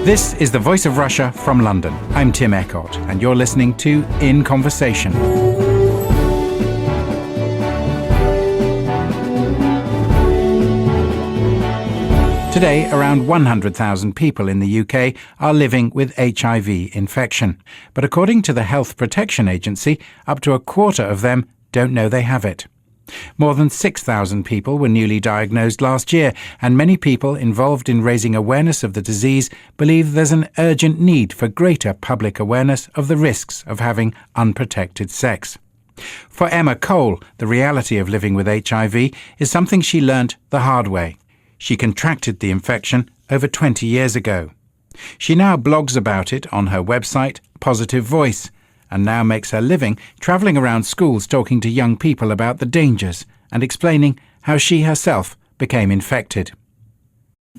This is the Voice of Russia from London. I'm Tim Eckott, and you're listening to In Conversation. Today, around 100,000 people in the UK are living with HIV infection. But according to the Health Protection Agency, up to a quarter of them don't know they have it. More than 6,000 people were newly diagnosed last year, and many people involved in raising awareness of the disease believe there's an urgent need for greater public awareness of the risks of having unprotected sex. For Emma Cole, the reality of living with HIV is something she learnt the hard way. She contracted the infection over 20 years ago. She now blogs about it on her website, Positive Voice, and now makes her living travelling around schools talking to young people about the dangers and explaining how she herself became infected.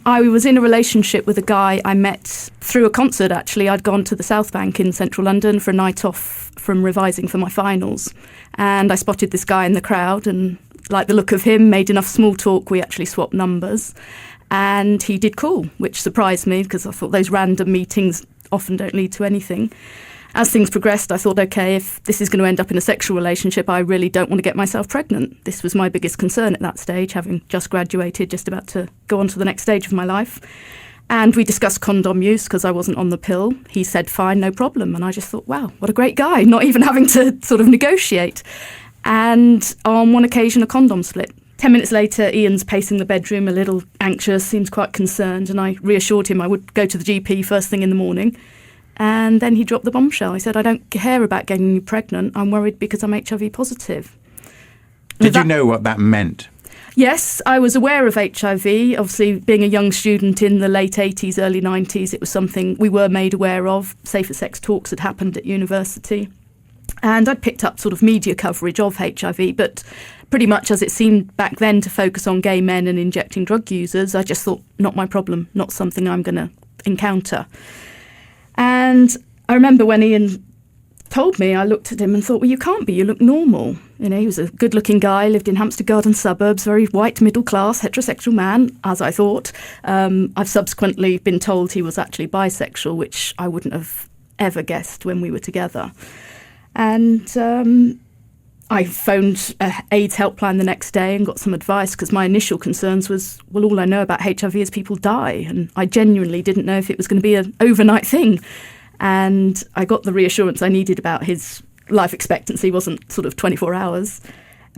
I was in a relationship with a guy I met through a concert, actually. I'd gone to the South Bank in central London for a night off from revising for my finals. And I spotted this guy in the crowd and liked the look of him, made enough small talk, we actually swapped numbers. And he did call, which surprised me because I thought those random meetings often don't lead to anything. As things progressed, I thought, OK, if this is going to end up in a sexual relationship, I really don't want to get myself pregnant. This was my biggest concern at that stage, having just graduated, just about to go on to the next stage of my life. And we discussed condom use because I wasn't on the pill. He said, fine, no problem. And I just thought, wow, what a great guy, not even having to sort of negotiate. And on one occasion, a condom split. 10 minutes later, Ian's pacing the bedroom, a little anxious, seems quite concerned. And I reassured him I would go to the GP first thing in the morning. And then he dropped the bombshell. He said, I don't care about getting you pregnant. I'm worried because I'm HIV positive. Did you know what that meant? Yes, I was aware of HIV. Obviously, being a young student in the late 80s, early 90s, it was something we were made aware of. Safer sex talks had happened at university. And I'd picked up sort of media coverage of HIV, but pretty much as it seemed back then to focus on gay men and injecting drug users, I just thought, not my problem, not something I'm going to encounter. And I remember when Ian told me, I looked at him and thought, well, you can't be, you look normal. You know, he was a good-looking guy, lived in Hampstead Garden suburbs, very white, middle-class, heterosexual man, as I thought. I've subsequently been told he was actually bisexual, which I wouldn't have ever guessed when we were together. And I phoned an AIDS helpline the next day and got some advice because my initial concerns was, well, all I know about HIV is people die. And I genuinely didn't know if it was going to be an overnight thing. And I got the reassurance I needed about his life expectancy wasn't sort of 24 hours.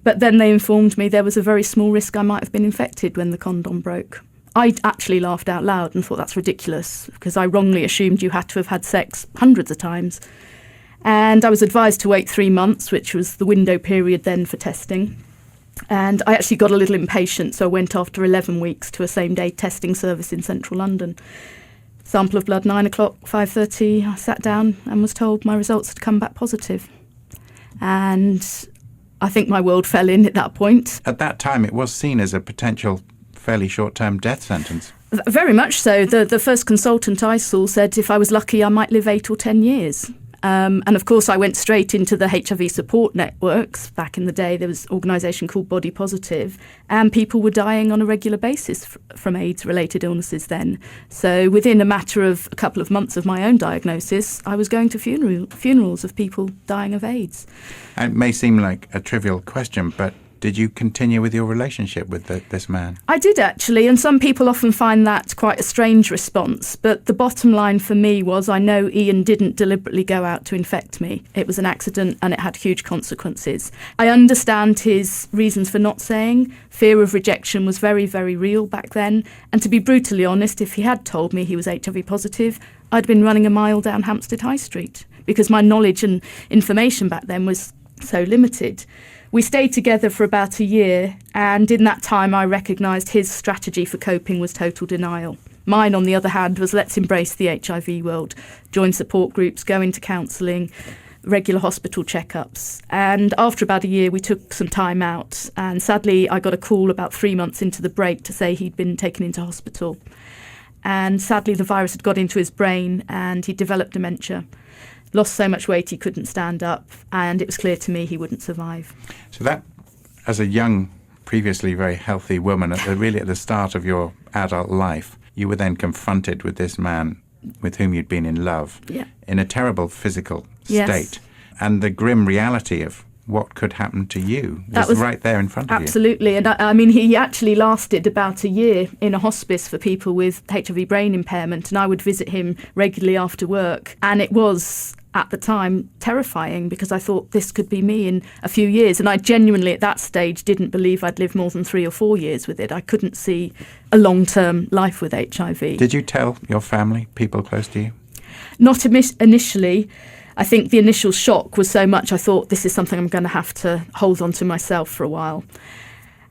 But then they informed me there was a very small risk I might have been infected when the condom broke. I actually laughed out loud and thought that's ridiculous because I wrongly assumed you had to have had sex hundreds of times. And I was advised to wait 3 months, which was the window period then for testing. And I actually got a little impatient, so I went after 11 weeks to a same-day testing service in central London. Sample of blood, 9 o'clock, 5:30. I sat down and was told my results had come back positive. And I think my world fell in at that point. At that time, it was seen as a potential fairly short-term death sentence. Very much so. The first consultant I saw said if I was lucky, I might live 8 or 10 years. And of course, I went straight into the HIV support networks. Back in the day, there was an organisation called Body Positive, and people were dying on a regular basis from AIDS-related illnesses then. So within a matter of a couple of months of my own diagnosis, I was going to funerals of people dying of AIDS. It may seem like a trivial question, but did you continue with your relationship with this man? I did, actually, and some people often find that quite a strange response. But the bottom line for me was I know Ian didn't deliberately go out to infect me. It was an accident and it had huge consequences. I understand his reasons for not saying. Fear of rejection was very, very real back then. And to be brutally honest, if he had told me he was HIV positive, I'd been running a mile down Hampstead High Street because my knowledge and information back then was so limited. We stayed together for about a year, and in that time I recognised his strategy for coping was total denial. Mine, on the other hand, was let's embrace the HIV world, join support groups, go into counselling, regular hospital checkups. And after about a year, we took some time out, and sadly I got a call about 3 months into the break to say he'd been taken into hospital. And sadly the virus had got into his brain and he developed dementia. Lost so much weight he couldn't stand up, and it was clear to me he wouldn't survive. So that, as a young, previously very healthy woman, really at the start of your adult life, you were then confronted with this man with whom you'd been in love Yeah. in a terrible physical Yes. state. And the grim reality of what could happen to you was right there in front of you. Absolutely. And I mean, he actually lasted about a year in a hospice for people with HIV brain impairment, and I would visit him regularly after work. And it was, at the time, terrifying, because I thought this could be me in a few years. And I genuinely, at that stage, didn't believe I'd live more than 3 or 4 years with it. I couldn't see a long-term life with HIV. Did you tell your family, people close to you? Not initially. I think the initial shock was so much, I thought, this is something I'm going to have to hold on to myself for a while.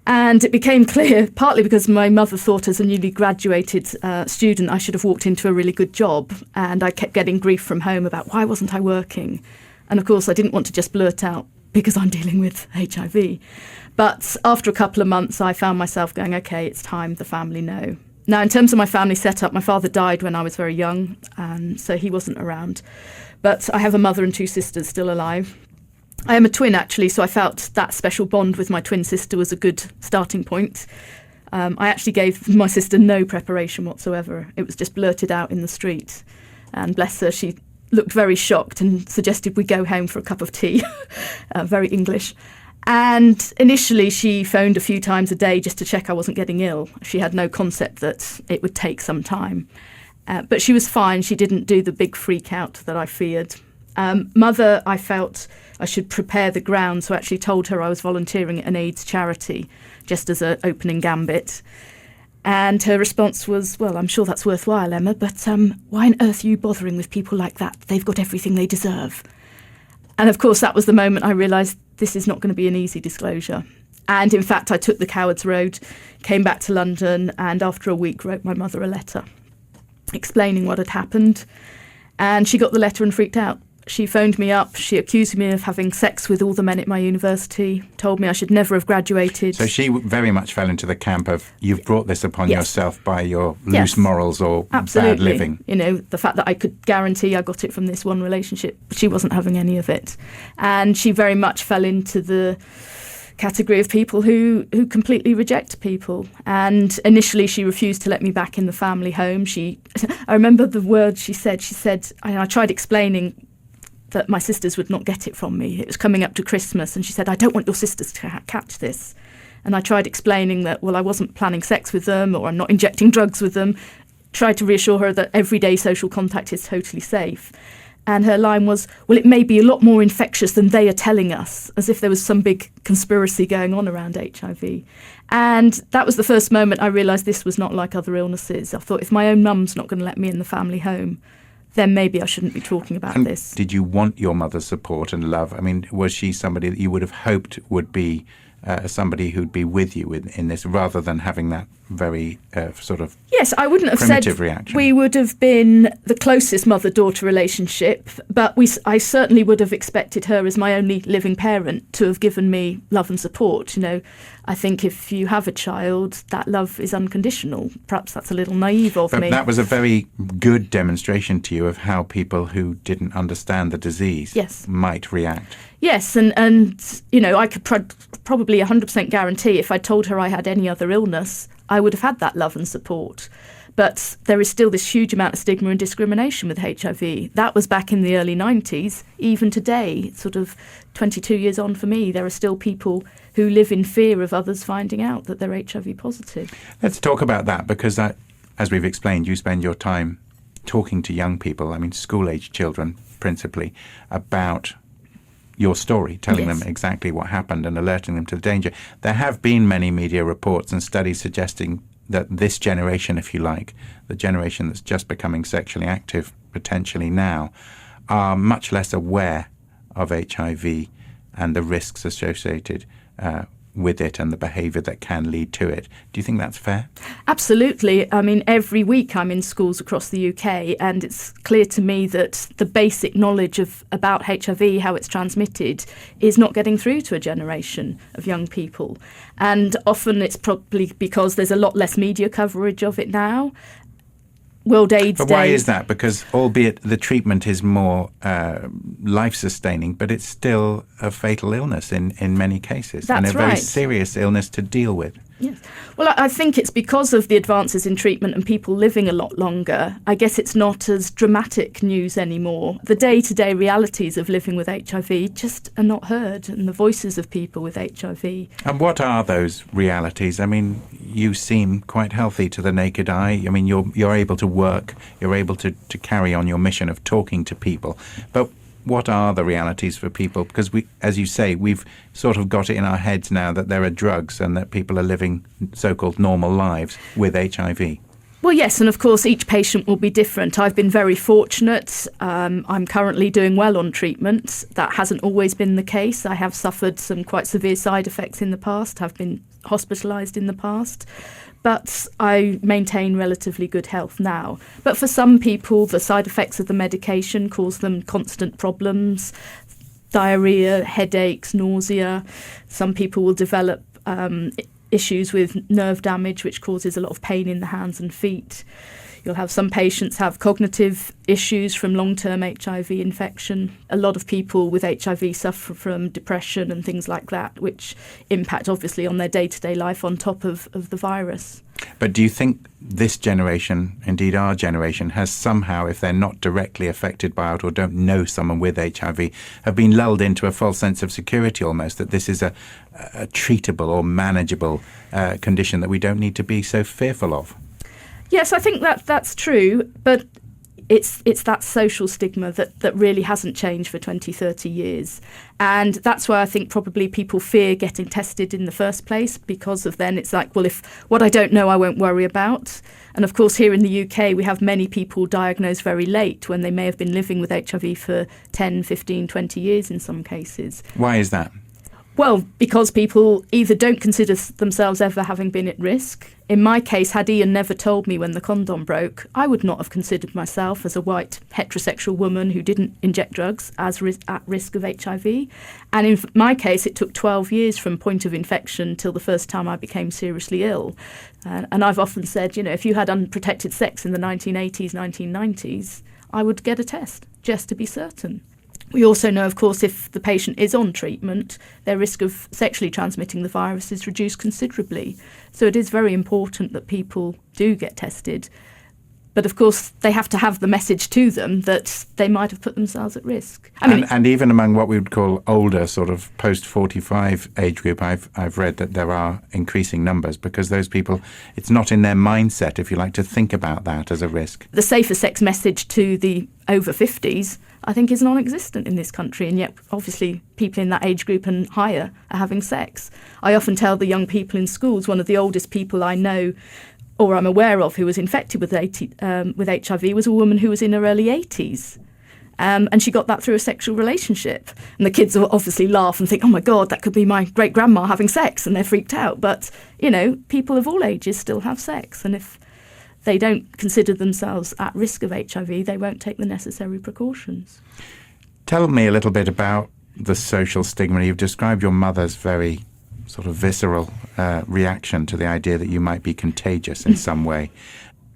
And it became clear, partly because my mother thought as a newly graduated student I should have walked into a really good job, and I kept getting grief from home about why wasn't I working. And of course I didn't want to just blurt out, because I'm dealing with HIV. But after a couple of months I found myself going, OK, it's time the family know. Now, in terms of my family setup, my father died when I was very young, so he wasn't around. But I have a mother and 2 sisters still alive. I am a twin, actually, so I felt that special bond with my twin sister was a good starting point. I actually gave my sister no preparation whatsoever. It was just blurted out in the street. And bless her, she looked very shocked and suggested we go home for a cup of tea. Very English. And initially she phoned a few times a day just to check I wasn't getting ill. She had no concept that it would take some time. But she was fine. She didn't do the big freak out that I feared. Mother, I felt I should prepare the ground, so I actually told her I was volunteering at an AIDS charity, just as an opening gambit. And her response was, well, I'm sure that's worthwhile, Emma, but why on earth are you bothering with people like that? They've got everything they deserve. And of course, that was the moment I realised this is not going to be an easy disclosure. And in fact, I took the coward's road, came back to London, and after a week wrote my mother a letter explaining what had happened. And she got the letter and freaked out. She phoned me up. She accused me of having sex with all the men at my university, told me I should never have graduated. So she very much fell into the camp of, you've brought this upon Yes. yourself by your Yes. loose morals or Absolutely. bad living. You know, the fact that I could guarantee I got it from this one relationship. She wasn't having any of it. And she very much fell into the category of people who completely reject people. And initially she refused to let me back in the family home. I remember the words she said, I tried explaining that my sisters would not get it from me. It was coming up to Christmas, and she said, I don't want your sisters to catch this. And I tried explaining that, well, I wasn't planning sex with them, or I'm not injecting drugs with them. Tried to reassure her that everyday social contact is totally safe. And her line was, well, it may be a lot more infectious than they are telling us, as if there was some big conspiracy going on around HIV. And that was the first moment I realised this was not like other illnesses. I thought, if my own mum's not going to let me in the family home, then maybe I shouldn't be talking about And this. did you want your mother's support and love? I mean, was she somebody that you would have hoped would be somebody who'd be with you in this, rather than having that very sort of Yes, I wouldn't have primitive said reaction? we would have been the closest mother-daughter relationship, but I certainly would have expected her, as my only living parent, to have given me love and support. You know, I think if you have a child, that love is unconditional. Perhaps that's a little naive of me. But that was a very good demonstration to you of how people who didn't understand the disease Yes. might react. Yes, and you know, I could probably 100% guarantee if I told her I had any other illness, I would have had that love and support. But there is still this huge amount of stigma and discrimination with HIV. That was back in the early 90s. Even today, sort of 22 years on for me, there are still people who live in fear of others finding out that they're HIV positive. Let's talk about that, because as we've explained, you spend your time talking to young people, I mean school-age children principally, about your story, telling Yes. them exactly what happened and alerting them to the danger. There have been many media reports and studies suggesting that this generation, if you like, the generation that's just becoming sexually active potentially now, are much less aware of HIV and the risks associated with it and the behaviour that can lead to it. Do you think that's fair? Absolutely. I mean, every week I'm in schools across the UK, and it's clear to me that the basic knowledge about HIV, how it's transmitted, is not getting through to a generation of young people. And often it's probably because there's a lot less media coverage of it now. World AIDS Day. But why is that? Because albeit the treatment is more life-sustaining, but it's still a fatal illness in many cases. That's and a very right. serious illness to deal with. Yes. Well, I think it's because of the advances in treatment and people living a lot longer. I guess it's not as dramatic news anymore. The day-to-day realities of living with HIV just are not heard, and the voices of people with HIV. And what are those realities? I mean, you seem quite healthy to the naked eye. I mean, you're able to work, you're able to carry on your mission of talking to people. But what are the realities for people? Because we, as you say, we've sort of got it in our heads now that there are drugs and that people are living so-called normal lives with HIV. Well, yes, and of course each patient will be different. I've been very fortunate. I'm currently doing well on treatment. That hasn't always been the case. I have suffered some quite severe side effects in the past, have been hospitalised in the past. But I maintain relatively good health now. But for some people, the side effects of the medication cause them constant problems, diarrhea, headaches, nausea. Some people will develop issues with nerve damage, which causes a lot of pain in the hands and feet. You'll have some patients have cognitive issues from long-term HIV infection. A lot of people with HIV suffer from depression and things like that, which impact obviously on their day-to-day life on top of the virus. But do you think this generation, indeed our generation, has somehow, if they're not directly affected by it or don't know someone with HIV, have been lulled into a false sense of security almost, that this is a treatable or manageable condition that we don't need to be so fearful of? Yes, I think that's true, but it's that social stigma that really hasn't changed for 20, 30 years. And that's why I think probably people fear getting tested in the first place, because of then it's like, well, if what I don't know, I won't worry about. And of course, here in the UK, we have many people diagnosed very late when they may have been living with HIV for 10, 15, 20 years in some cases. Why is that? Well, because people either don't consider themselves ever having been at risk. In my case, had Ian never told me when the condom broke, I would not have considered myself as a white heterosexual woman who didn't inject drugs as at risk of HIV. And in my case, it took 12 years from point of infection till the first time I became seriously ill. And I've often said, you know, if you had unprotected sex in the 1980s, 1990s, I would get a test just to be certain. We also know, of course, if the patient is on treatment, their risk of sexually transmitting the virus is reduced considerably. So it is very important that people do get tested. But of course, they have to have the message to them that they might have put themselves at risk. And even among what we would call older, sort of post-45 age group, I've read that there are increasing numbers, because those people, it's not in their mindset, if you like, to think about that as a risk. The safer sex message to the over 50s, I think, is non-existent in this country, and yet obviously people in that age group and higher are having sex. I often tell the young people in schools, one of the oldest people I know or I'm aware of who was infected with HIV was a woman who was in her early 80s. And she got that through a sexual relationship. And the kids will obviously laugh and think, oh my God, that could be my great-grandma having sex, and they're freaked out. But, you know, people of all ages still have sex, and if they don't consider themselves at risk of HIV, they won't take the necessary precautions. Tell me a little bit about the social stigma. You've described your mother's very sort of visceral reaction to the idea that you might be contagious in some way.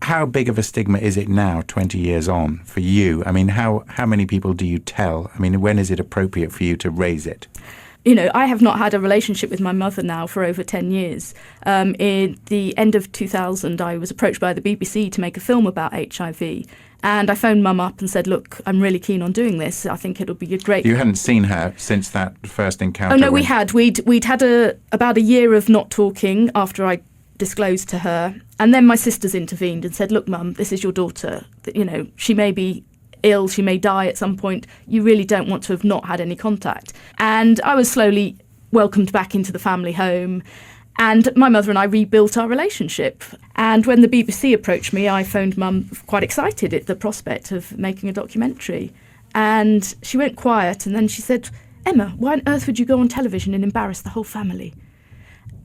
How big of a stigma is it now, 20 years on, for you? I mean, how many people do you tell? I mean, when is it appropriate for you to raise it? You know, I have not had a relationship with my mother now for over 10 years. In the end of 2000, I was approached by the BBC to make a film about HIV. And I phoned Mum up and said, look, I'm really keen on doing this. I think it'll be a great... You hadn't seen her since that first encounter? Oh, no, we had. We'd had about a year of not talking after I disclosed to her. And then my sisters intervened and said, look, Mum, this is your daughter. You know, she may be ill, she may die at some point. You really don't want to have not had any contact. And I was slowly welcomed back into the family home. And my mother and I rebuilt our relationship. And when the BBC approached me, I phoned Mum quite excited at the prospect of making a documentary. And she went quiet, and then she said, Emma, why on earth would you go on television and embarrass the whole family?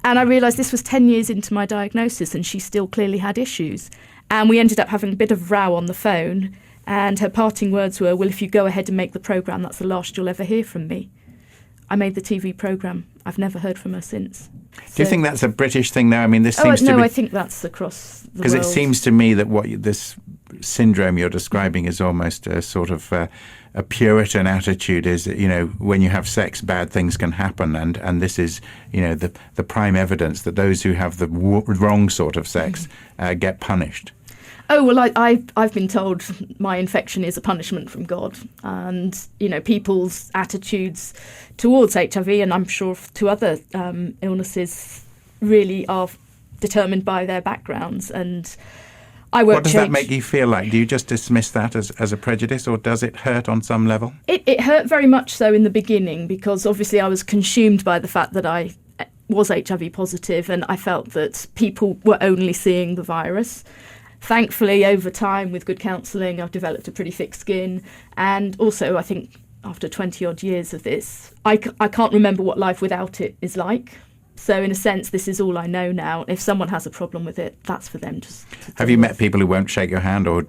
And I realised this was 10 years into my diagnosis, and she still clearly had issues. And we ended up having a bit of row on the phone. And her parting words were, well, if you go ahead and make the programme, that's the last you'll ever hear from me. I made the TV programme. I've never heard from her since. Do you think that's a British thing, though? I mean, this seems to be... No, I think that's across the world. Because it seems to me that this syndrome you're describing is almost a sort of a Puritan attitude. Is, when you have sex, bad things can happen, and this is, the prime evidence that those who have the wrong sort of sex get punished. Oh, well, I've been told my infection is a punishment from God. And, people's attitudes towards HIV, and I'm sure to other illnesses, really are determined by their backgrounds. And I won't What does that make you feel like? Do you just dismiss that as a prejudice, or does it hurt on some level? It hurt very much so in the beginning, because obviously I was consumed by the fact that I was HIV positive, and I felt that people were only seeing the virus. Thankfully, over time, with good counselling, I've developed a pretty thick skin. And also, I think after 20-odd years of this, I can't remember what life without it is like. So in a sense, this is all I know now. If someone has a problem with it, that's for them to Have you met people who won't shake your hand or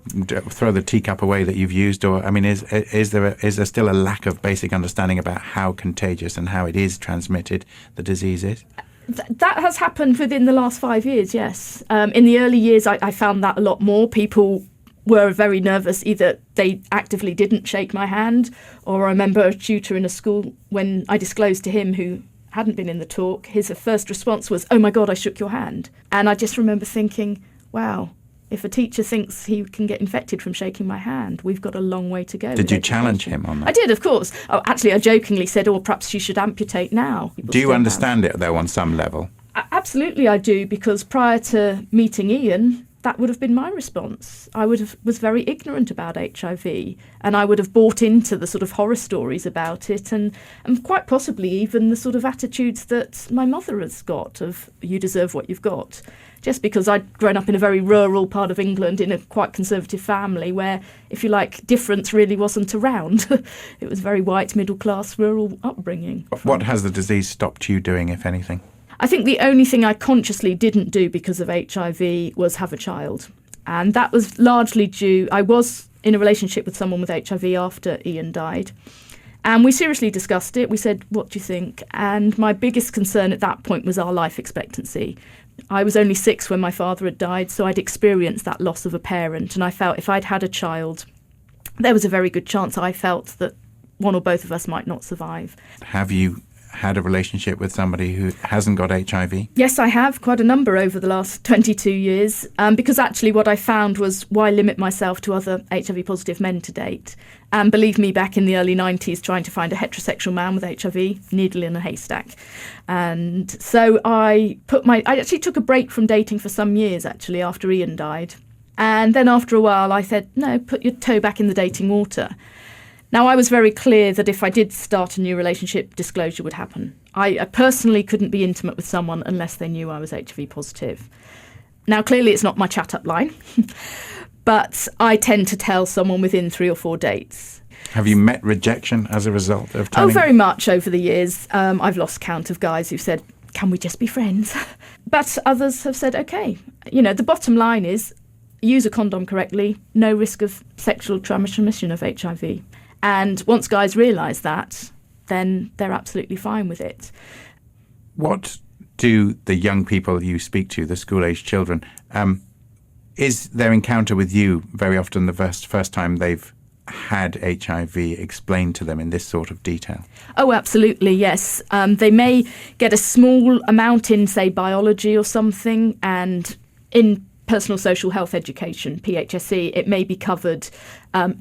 throw the teacup away that you've used? Or, is there still a lack of basic understanding about how contagious and how it is transmitted, the disease is? That has happened within the last 5 years, yes. In the early years, I found that a lot more. People were very nervous. Either they actively didn't shake my hand, or I remember a tutor in a school, when I disclosed to him, who hadn't been in the talk, his first response was, "Oh my God, I shook your hand." And I just remember thinking, wow, if a teacher thinks he can get infected from shaking my hand, we've got a long way to go. Did you challenge him on that? I did, of course. Oh, actually, I jokingly said, perhaps you should amputate now. Do you understand it, though, on some level? Absolutely, I do, because prior to meeting Ian, that would have been my response. I was very ignorant about HIV, and I would have bought into the sort of horror stories about it, and quite possibly even the sort of attitudes that my mother has got of, you deserve what you've got. Just because I'd grown up in a very rural part of England in a quite conservative family where, if you like, difference really wasn't around. It was very white, middle-class, rural upbringing. What has the disease stopped you doing, if anything? I think the only thing I consciously didn't do because of HIV was have a child. And that was largely due, I was in a relationship with someone with HIV after Ian died. And we seriously discussed it. We said, what do you think? And my biggest concern at that point was our life expectancy. I was only 6 when my father had died, so I'd experienced that loss of a parent. And I felt if I'd had a child, there was a very good chance I felt that one or both of us might not survive. Have you had a relationship with somebody who hasn't got HIV? Yes, I have, quite a number over the last 22 years, because actually what I found was, why limit myself to other HIV positive men to date? And believe me, back in the early 90s, trying to find a heterosexual man with HIV, needle in a haystack. And so I actually took a break from dating for some years, actually, after Ian died. And then after a while, I said, no, put your toe back in the dating water. Now, I was very clear that if I did start a new relationship, disclosure would happen. I personally couldn't be intimate with someone unless they knew I was HIV positive. Now, clearly it's not my chat-up line, but I tend to tell someone within 3 or 4 dates. Have you met rejection as a result of telling? Oh, very much over the years. I've lost count of guys who've said, can we just be friends? But others have said, OK. The bottom line is, use a condom correctly, no risk of sexual transmission of HIV. And once guys realise that, then they're absolutely fine with it. What do the young people you speak to, the school-aged children, is their encounter with you very often the first time they've had HIV explained to them in this sort of detail? Oh, absolutely, yes. They may get a small amount in, say, biology or something, and in personal social health education, PHSE, it may be covered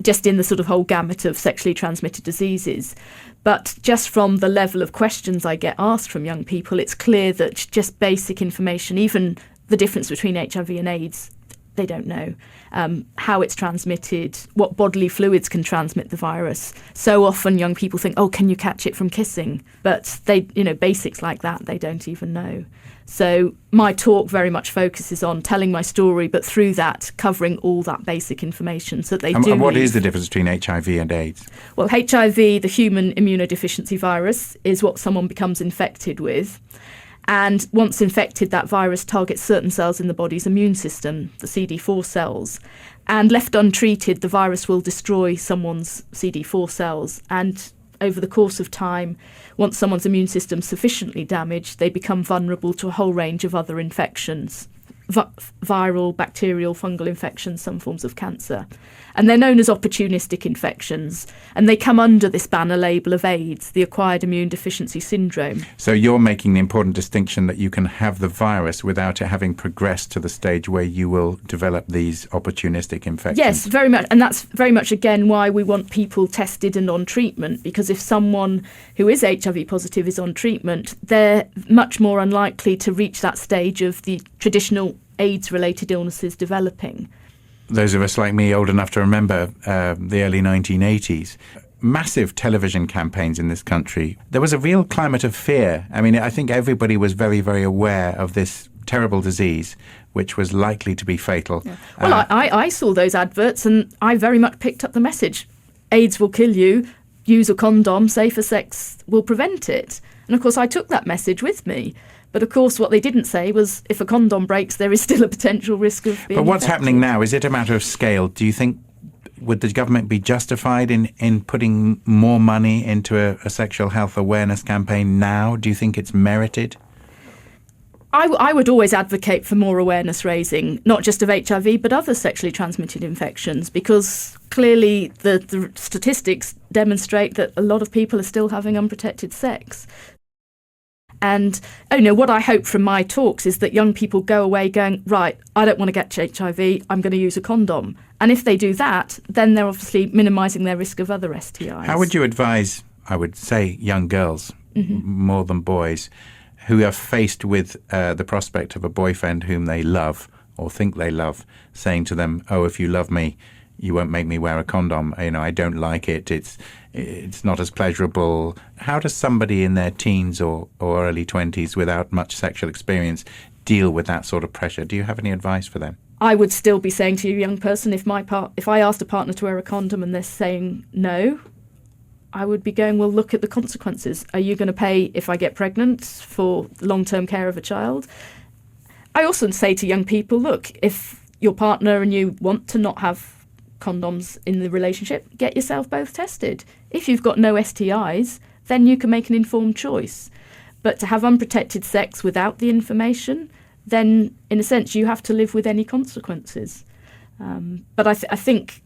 just in the sort of whole gamut of sexually transmitted diseases. But just from the level of questions I get asked from young people, it's clear that just basic information, even the difference between HIV and AIDS, they don't know. How it's transmitted, what bodily fluids can transmit the virus. So often young people think, oh, can you catch it from kissing? But they, basics like that, they don't even know. So my talk very much focuses on telling my story, but through that, covering all that basic information so that they do. And what is the difference between HIV and AIDS? Well, HIV, the human immunodeficiency virus, is what someone becomes infected with. And once infected, that virus targets certain cells in the body's immune system, the CD4 cells. And left untreated, the virus will destroy someone's CD4 cells. And over the course of time, once someone's immune system's sufficiently damaged, they become vulnerable to a whole range of other infections. viral, bacterial, fungal infections, some forms of cancer. And they're known as opportunistic infections, and they come under this banner label of AIDS, the acquired immune deficiency syndrome. So you're making the important distinction that you can have the virus without it having progressed to the stage where you will develop these opportunistic infections. Yes, very much. And that's very much, again, why we want people tested and on treatment, because if someone who is HIV positive is on treatment, they're much more unlikely to reach that stage of the traditional AIDS-related illnesses developing. Those of us like me old enough to remember the early 1980s, massive television campaigns in this country. There was a real climate of fear. I mean, I think everybody was very, very aware of this terrible disease, which was likely to be fatal. Yeah. Well, I saw those adverts and I very much picked up the message. AIDS will kill you, use a condom, safer sex will prevent it. And of course, I took that message with me. But of course, what they didn't say was if a condom breaks, there is still a potential risk of being But what's infected. happening now? Is it a matter of scale? Do you think, would the government be justified in putting more money into a sexual health awareness campaign now? Do you think it's merited? I would always advocate for more awareness raising, not just of HIV, but other sexually transmitted infections, because clearly the statistics demonstrate that a lot of people are still having unprotected sex. And what I hope from my talks is that young people go away going, right, I don't want to get HIV, I'm going to use a condom. And if they do that, then they're obviously minimising their risk of other STIs. How would you advise, I would say, young girls, more than boys, who are faced with the prospect of a boyfriend whom they love or think they love, saying to them, oh, if you love me, you won't make me wear a condom. I don't like it. It's not as pleasurable. How does somebody in their teens or early 20s without much sexual experience deal with that sort of pressure? Do you have any advice for them? I would still be saying to you, young person, if I asked a partner to wear a condom and they're saying no, I would be going, well, look at the consequences. Are you going to pay if I get pregnant for long-term care of a child? I also say to young people, look, if your partner and you want to not have condoms in the relationship, get yourself both tested. If you've got no STIs, then you can make an informed choice. But to have unprotected sex without the information, then in a sense you have to live with any consequences. But I think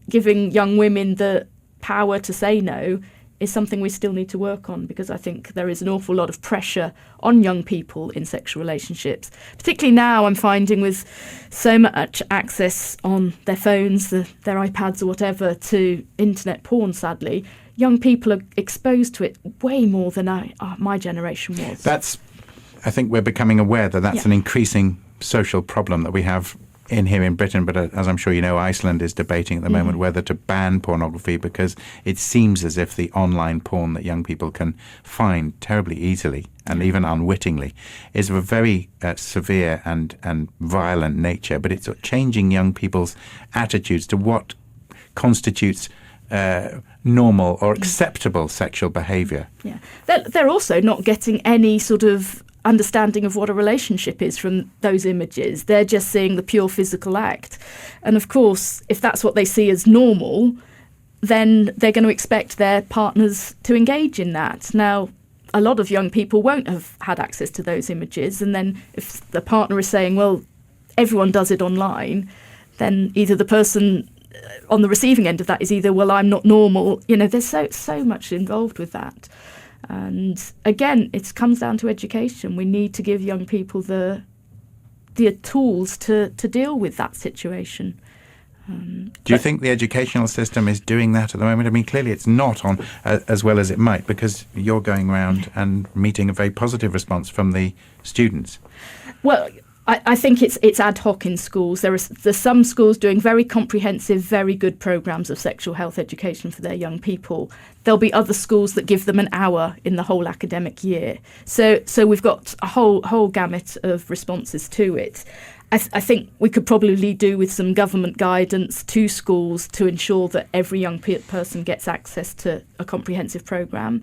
giving young women the power to say no is something we still need to work on, because I think there is an awful lot of pressure on young people in sexual relationships. Particularly now, I'm finding with so much access on their phones, their iPads or whatever, to internet porn, sadly, young people are exposed to it way more than my generation was. I think we're becoming aware that that's an increasing social problem that we have here in Britain, but as I'm sure you know, Iceland is debating at the moment whether to ban pornography, because it seems as if the online porn that young people can find terribly easily and even unwittingly is of a very severe and violent nature, but it's changing young people's attitudes to what constitutes normal or acceptable sexual behaviour. Yeah, they're also not getting any sort of understanding of what a relationship is from those images. They're just seeing the pure physical act. And of course, if that's what they see as normal, then they're going to expect their partners to engage in that. Now, a lot of young people won't have had access to those images. And then if the partner is saying, well, everyone does it online, then either the person on the receiving end of that is either, well, I'm not normal. There's so much involved with that. And again, it comes down to education. We need to give young people the tools to deal with that situation. Do you think the educational system is doing that at the moment? I mean, clearly it's not on as well as it might, because you're going around and meeting a very positive response from the students. Well, I think it's ad hoc in schools. There's some schools doing very comprehensive, very good programmes of sexual health education for their young people. There'll be other schools that give them an hour in the whole academic year. So we've got a whole gamut of responses to it. I think we could probably do with some government guidance to schools to ensure that every young person gets access to a comprehensive programme.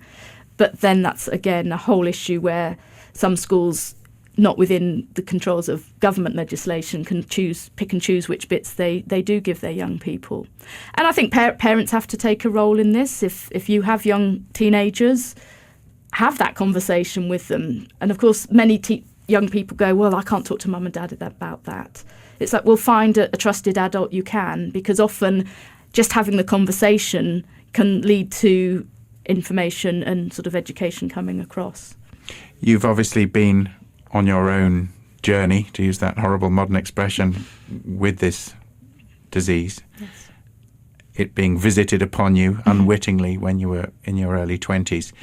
But then that's, again, a whole issue where some schools, not within the controls of government legislation, can pick and choose which bits they do give their young people. And I think parents have to take a role in this. If you have young teenagers, have that conversation with them. And of course, many young people go, well, I can't talk to mum and dad about that. It's like, well, find a trusted adult you can, because often just having the conversation can lead to information and sort of education coming across. You've obviously been on your own journey, to use that horrible modern expression, with this disease. Yes. It being visited upon you unwittingly when you were in your early 20s.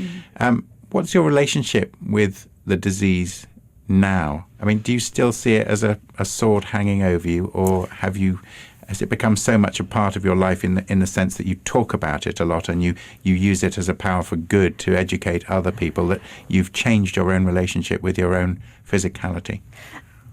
What's your relationship with the disease now? I mean, do you still see it as a sword hanging over you, or has it become so much a part of your life in the sense that you talk about it a lot and you use it as a power for good to educate other people, that you've changed your own relationship with your own physicality?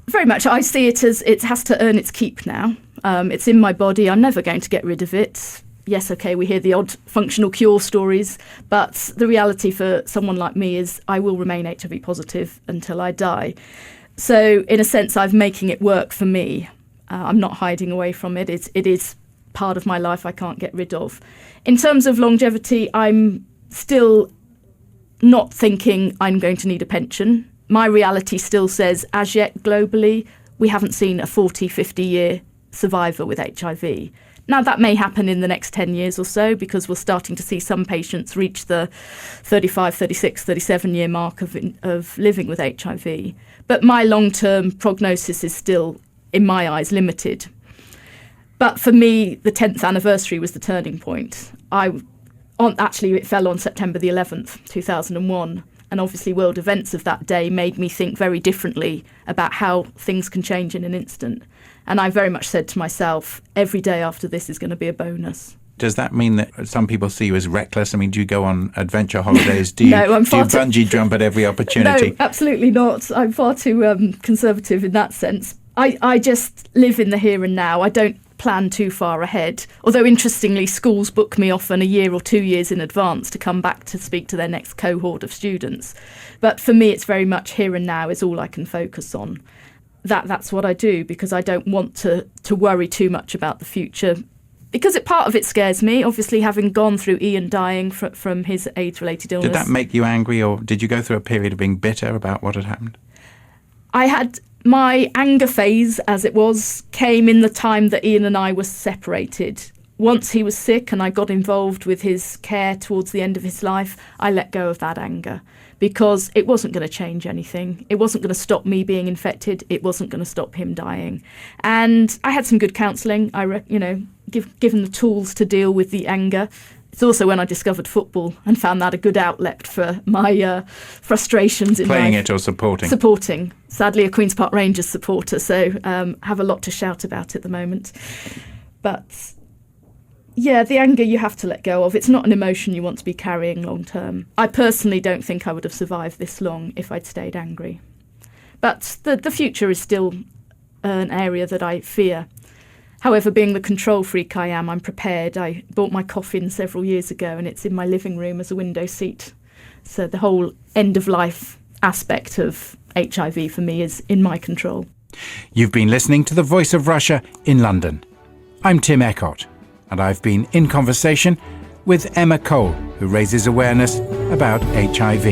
Very much. I see it as it has to earn its keep now. It's in my body. I'm never going to get rid of it. Yes, okay, we hear the odd functional cure stories, but the reality for someone like me is I will remain HIV positive until I die. So in a sense, I'm making it work for me. I'm not hiding away from it. It is part of my life I can't get rid of. In terms of longevity, I'm still not thinking I'm going to need a pension. My reality still says, as yet globally, we haven't seen a 40, 50-year survivor with HIV. Now, that may happen in the next 10 years or so, because we're starting to see some patients reach the 35, 36, 37-year mark of living with HIV. But my long-term prognosis is still, in my eyes, limited. But for me, the 10th anniversary was the turning point. Actually, it fell on September the 11th, 2001. And obviously world events of that day made me think very differently about how things can change in an instant. And I very much said to myself, every day after this is going to be a bonus. Does that mean that some people see you as reckless? I mean, do you go on adventure holidays? Do you, No, I'm far do you bungee jump at every opportunity? No, absolutely not. I'm far too conservative in that sense. I just live in the here and now. I don't plan too far ahead. Although, interestingly, schools book me often a year or 2 years in advance to come back to speak to their next cohort of students. But for me, it's very much here and now is all I can focus on. That's what I do, because I don't want to worry too much about the future, because part of it scares me, obviously, having gone through Ian dying from his AIDS-related illness. Did that make you angry, or did you go through a period of being bitter about what had happened? I had my anger phase, as it was, came in the time that Ian and I were separated. Once he was sick and I got involved with his care towards the end of his life, I let go of that anger, because it wasn't going to change anything. It wasn't going to stop me being infected. It wasn't going to stop him dying. And I had some good counselling, given the tools to deal with the anger. It's also when I discovered football and found that a good outlet for my frustrations in life. Playing it or supporting? Supporting. Sadly, a Queen's Park Rangers supporter, so have a lot to shout about at the moment. But yeah, the anger you have to let go of. It's not an emotion you want to be carrying long term. I personally don't think I would have survived this long if I'd stayed angry. But the future is still an area that I fear. However, being the control freak I am, I'm prepared. I bought my coffin several years ago and it's in my living room as a window seat. So the whole end-of-life aspect of HIV for me is in my control. You've been listening to The Voice of Russia in London. I'm Tim Eckott, and I've been in conversation with Emma Cole, who raises awareness about HIV.